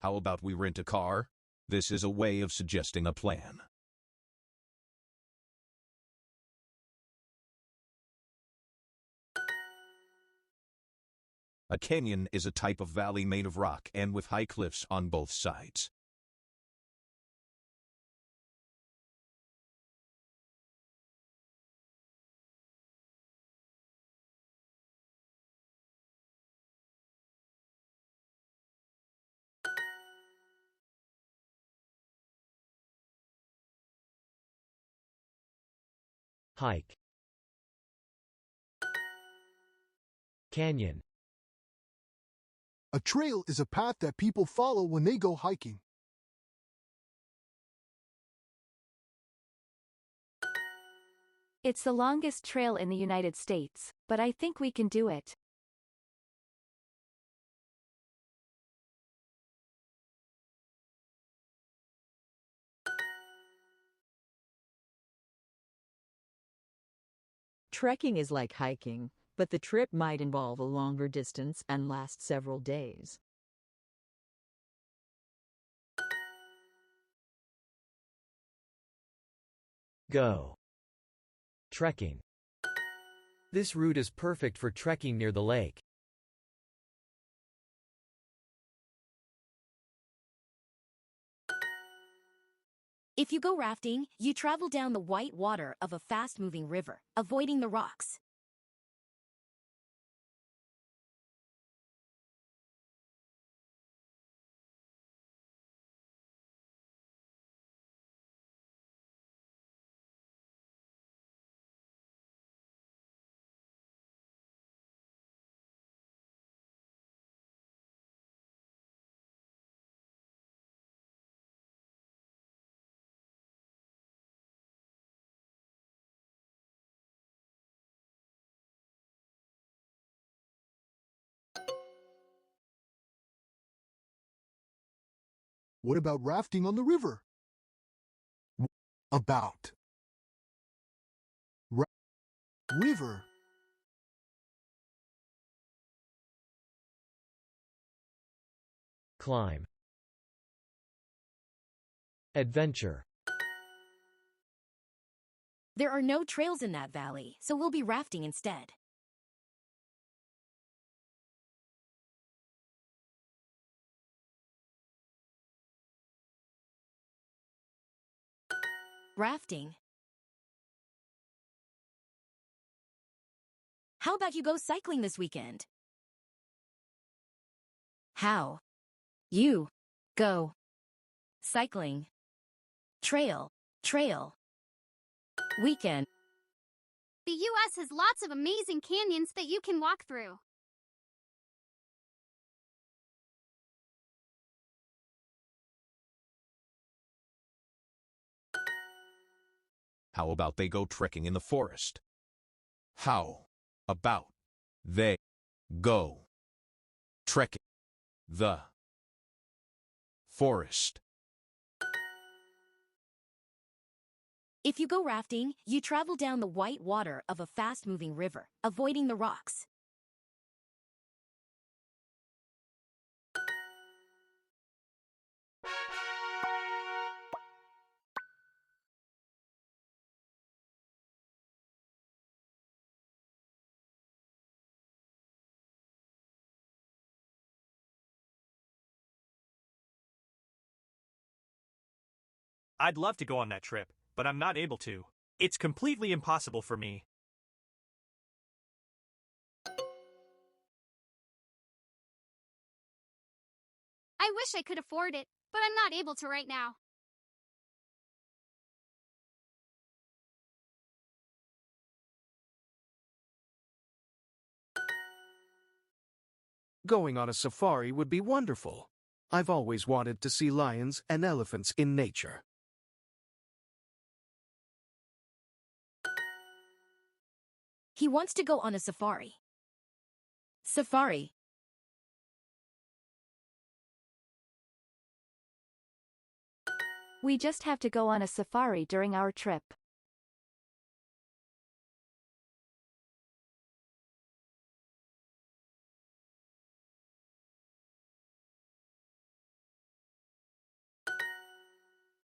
How about we rent a car? This is a way of suggesting a plan. A canyon is a type of valley made of rock and with high cliffs on both sides. Hike. Canyon. A trail is a path that people follow when they go hiking. It's the longest trail in the United States, but I think we can do it. Trekking is like hiking, but the trip might involve a longer distance and last several days. Go. Trekking. This route is perfect for trekking near the lake. If you go rafting, you travel down the white water of a fast-moving river, avoiding the rocks. What about rafting on the river? About. River. Climb. Adventure. There are no trails in that valley, so we'll be rafting instead. Rafting. How about you go cycling this weekend? How? You. Go. Cycling. Trail. Trail. Weekend. The U.S. has lots of amazing canyons that you can walk through. How about they go trekking in the forest? How about they go trekking the forest? If you go rafting, you travel down the white water of a fast-moving river, avoiding the rocks. I'd love to go on that trip, but I'm not able to. It's completely impossible for me. I wish I could afford it, but I'm not able to right now. Going on a safari would be wonderful. I've always wanted to see lions and elephants in nature. He wants to go on a safari. Safari. We just have to go on a safari during our trip.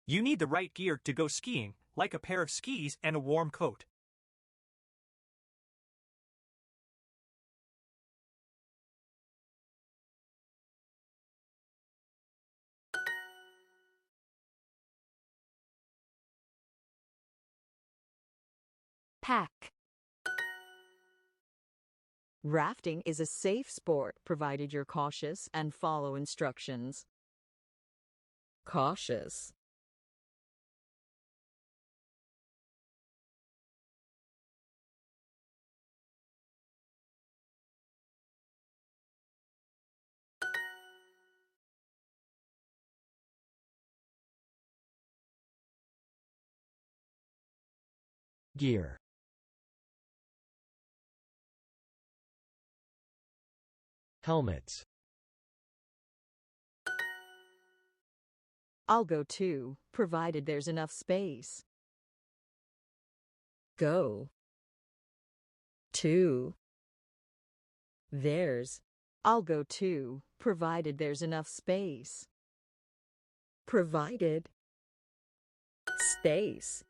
You need the right gear to go skiing, like a pair of skis and a warm coat. Pack. Rafting is a safe sport provided you're cautious and follow instructions. Cautious. Gear. Helmets. I'll go too, provided there's enough space. Go. To. There's. I'll go too, provided there's enough space. Provided. Space.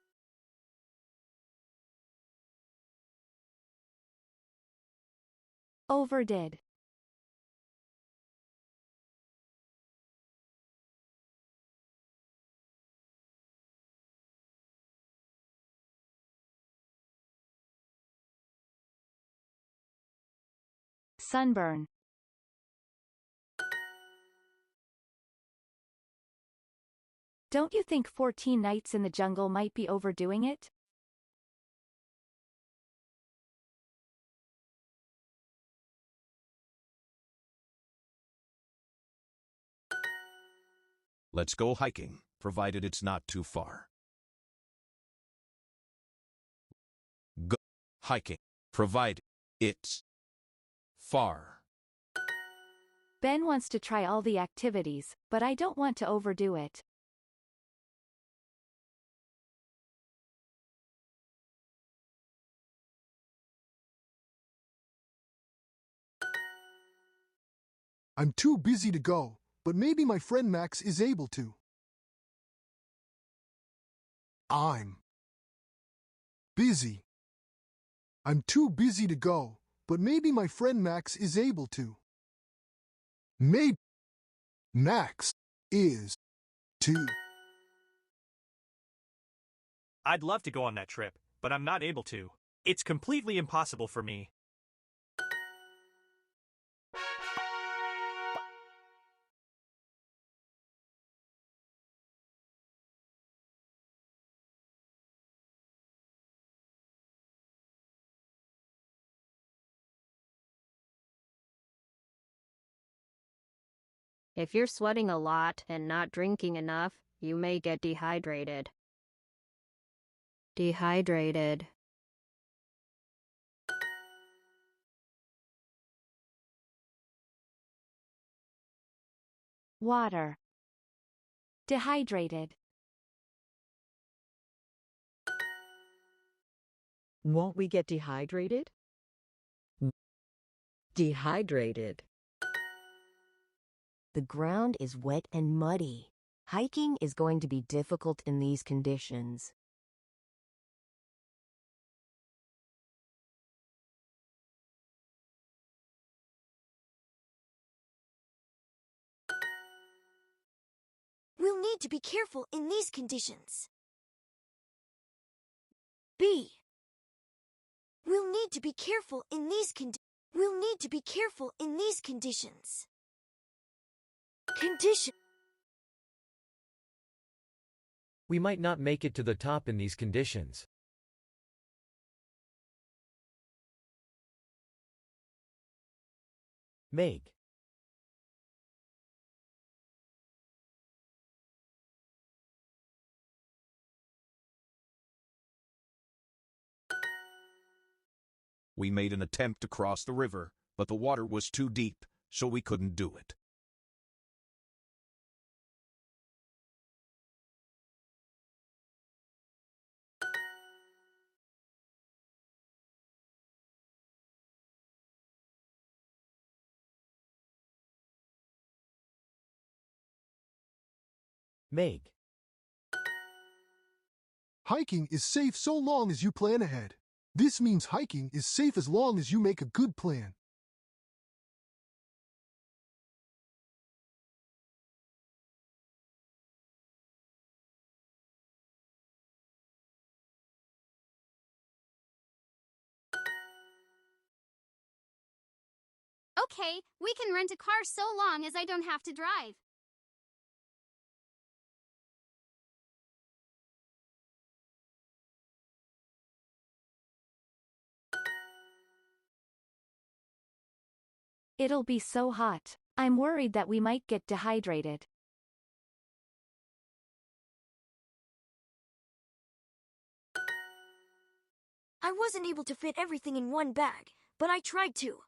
Overdid. Sunburn. Don't you think 14 nights in the jungle might be overdoing it? Let's go hiking, provided it's not too far. Go hiking, provided it's far. Ben wants to try all the activities, but I don't want to overdo it. I'm too busy to go, but maybe my friend Max is able to. I'm busy. I'm too busy to go, but maybe my friend Max is able to. Maybe Max is too. I'd love to go on that trip, but I'm not able to. It's completely impossible for me. If you're sweating a lot and not drinking enough, you may get dehydrated. Dehydrated. Water. Dehydrated. Won't we get dehydrated? Dehydrated. The ground is wet and muddy. Hiking is going to be difficult in these conditions. We'll need to be careful in these conditions. B. We'll need to be careful in these We'll need to be careful in these conditions. Condition. We might not make it to the top in these conditions. Make. We made an attempt to cross the river, but the water was too deep, so we couldn't do it. Make. Hiking is safe so long as you plan ahead. This means hiking is safe as long as you make a good plan. Okay, we can rent a car so long as I don't have to drive. It'll be so hot. I'm worried that we might get dehydrated. I wasn't able to fit everything in one bag, but I tried to.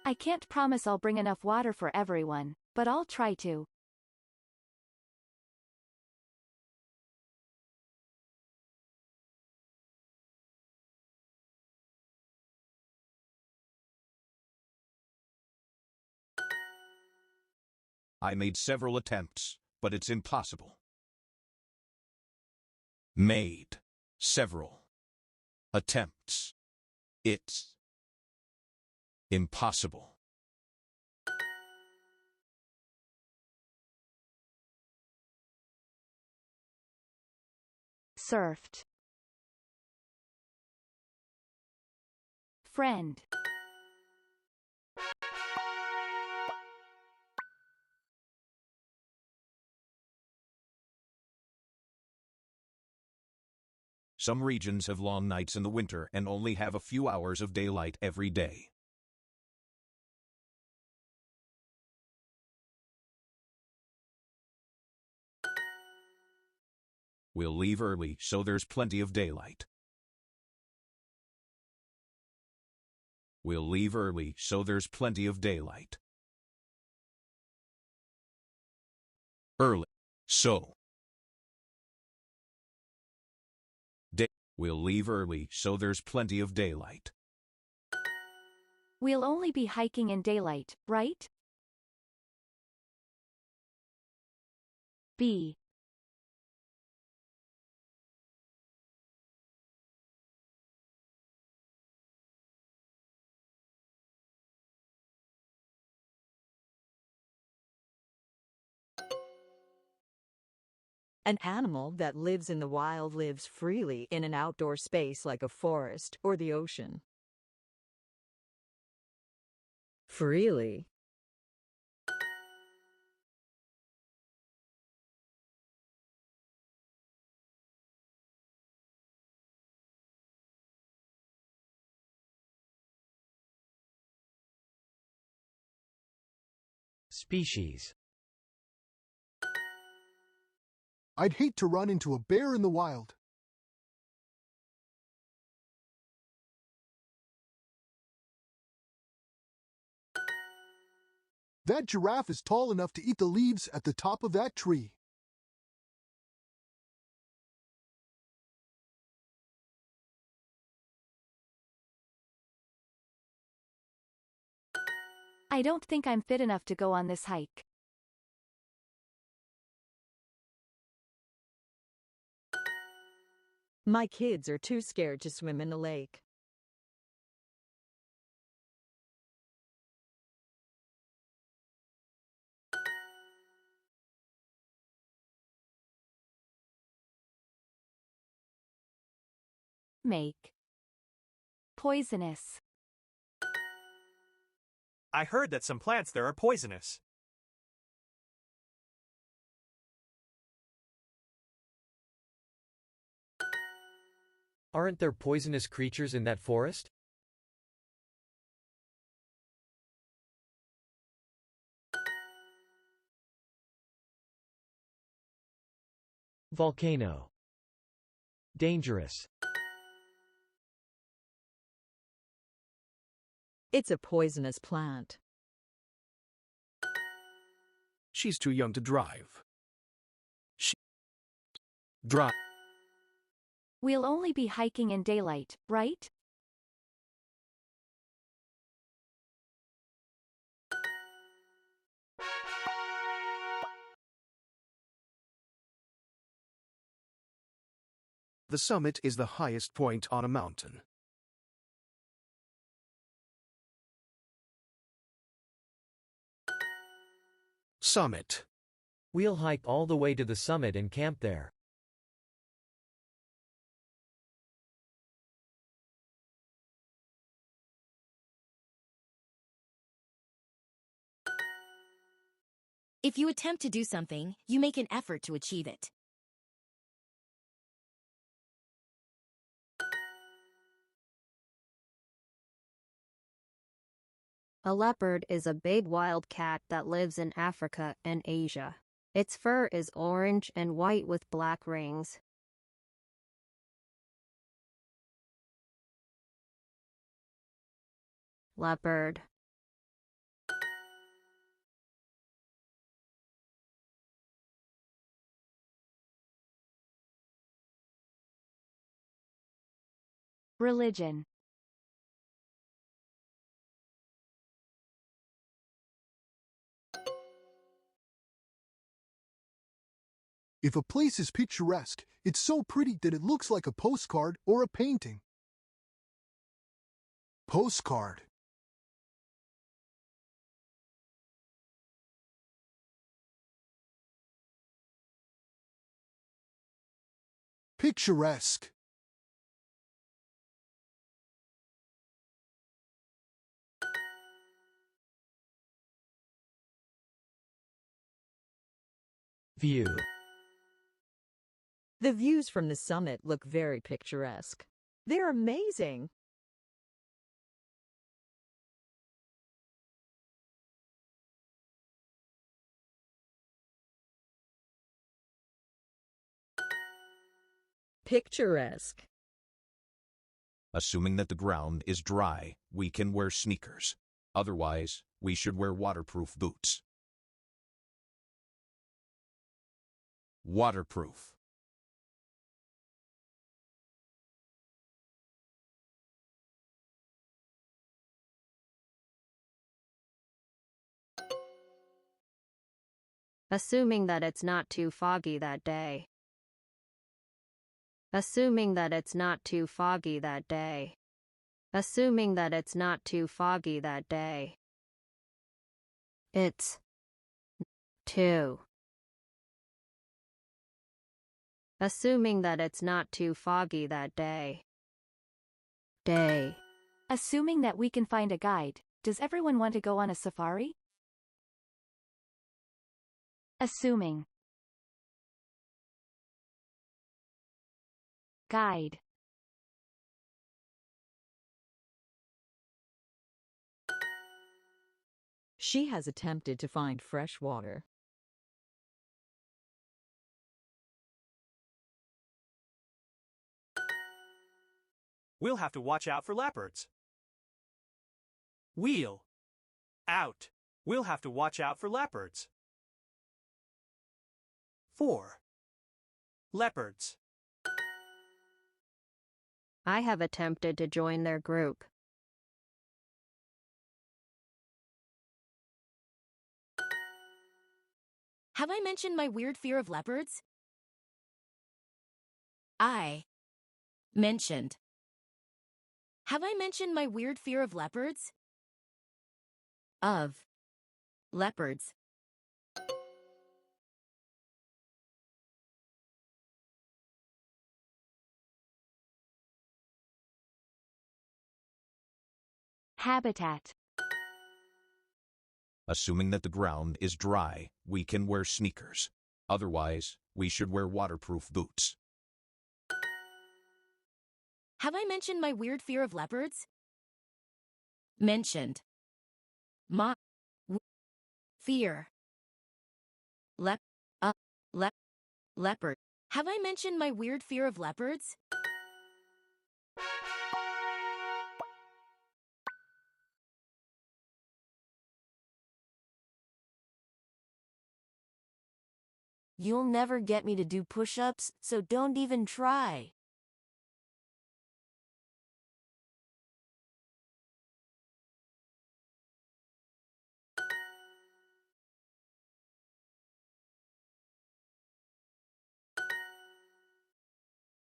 I can't promise I'll bring enough water for everyone, but I'll try to. I made several attempts, but it's impossible. Made several attempts. It's impossible. Surfed. Friend. Some regions have long nights in the winter and only have a few hours of daylight every day. We'll leave early so there's plenty of daylight. We'll leave early so there's plenty of daylight. Early. So. We'll leave early so there's plenty of daylight. We'll only be hiking in daylight, right? B. An animal that lives in the wild lives freely in an outdoor space like a forest or the ocean. Freely. Species. I'd hate to run into a bear in the wild. That giraffe is tall enough to eat the leaves at the top of that tree. I don't think I'm fit enough to go on this hike. My kids are too scared to swim in the lake. Make. Poisonous. I heard that some plants there are poisonous. Aren't there poisonous creatures in that forest? Volcano. Dangerous. It's a poisonous plant. She's too young to drive. Drive. We'll only be hiking in daylight, right? The summit is the highest point on a mountain. Summit. We'll hike all the way to the summit and camp there. If you attempt to do something, you make an effort to achieve it. A leopard is a big wild cat that lives in Africa and Asia. Its fur is orange and white with black rings. Leopard. Religion. If a place is picturesque, it's so pretty that it looks like a postcard or a painting. Postcard. Picturesque. View. The views from the summit look very picturesque. They're amazing. Picturesque. Assuming that the ground is dry, we can wear sneakers. Otherwise, we should wear waterproof boots. Waterproof. Assuming that it's not too foggy that day. Assuming that it's not too foggy that day. Assuming that it's not too foggy that day. It's too. Assuming that it's not too foggy that day. Day. Assuming that we can find a guide, does everyone want to go on a safari? Assuming. Guide. She has attempted to find fresh water. We'll have to watch out for leopards. Wheel. Out. We'll have to watch out for leopards. 4. Leopards. I have attempted to join their group. Have I mentioned my weird fear of leopards? I mentioned. Have I mentioned my weird fear of leopards? Of leopards. Habitat. Assuming that the ground is dry, we can wear sneakers. Otherwise, we should wear waterproof boots. Have I mentioned my weird fear of leopards? Mentioned. My fear. Leopard. Have I mentioned my weird fear of leopards? You'll never get me to do push-ups, so don't even try.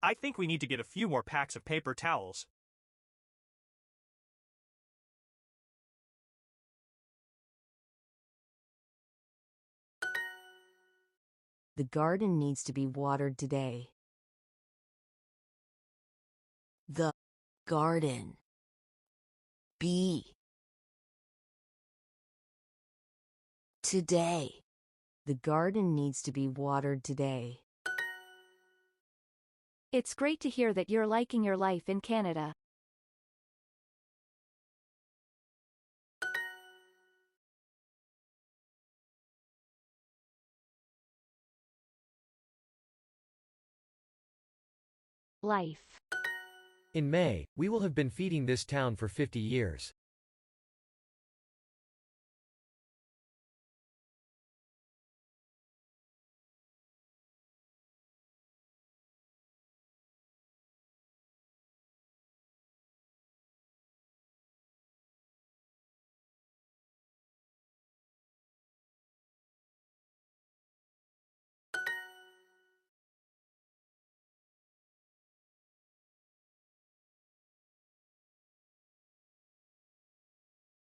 I think we need to get a few more packs of paper towels. The garden needs to be watered today. The garden. Be. Today. The garden needs to be watered today. It's great to hear that you're liking your life in Canada. Life. In May, we will have been feeding this town for 50 years.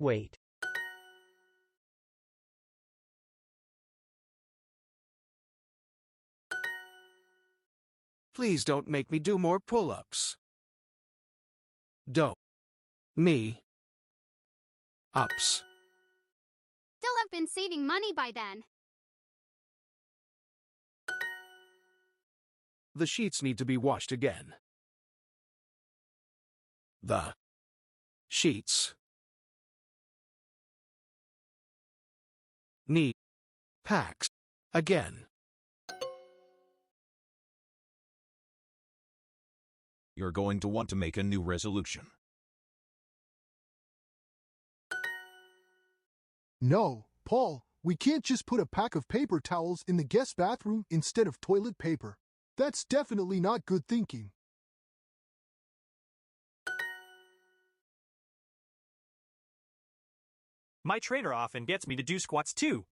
Wait. Please don't make me do more pull-ups. Don't. Me. Ups. Still have been saving money by then. The sheets need to be washed again. The sheets need packs again. You're going to want to make a new resolution. No, Paul, we can't just put a pack of paper towels in the guest bathroom instead of toilet paper. That's definitely not good thinking. My trainer often gets me to do squats too.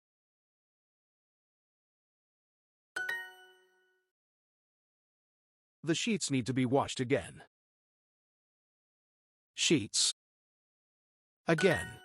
The sheets need to be washed again. Sheets. Again.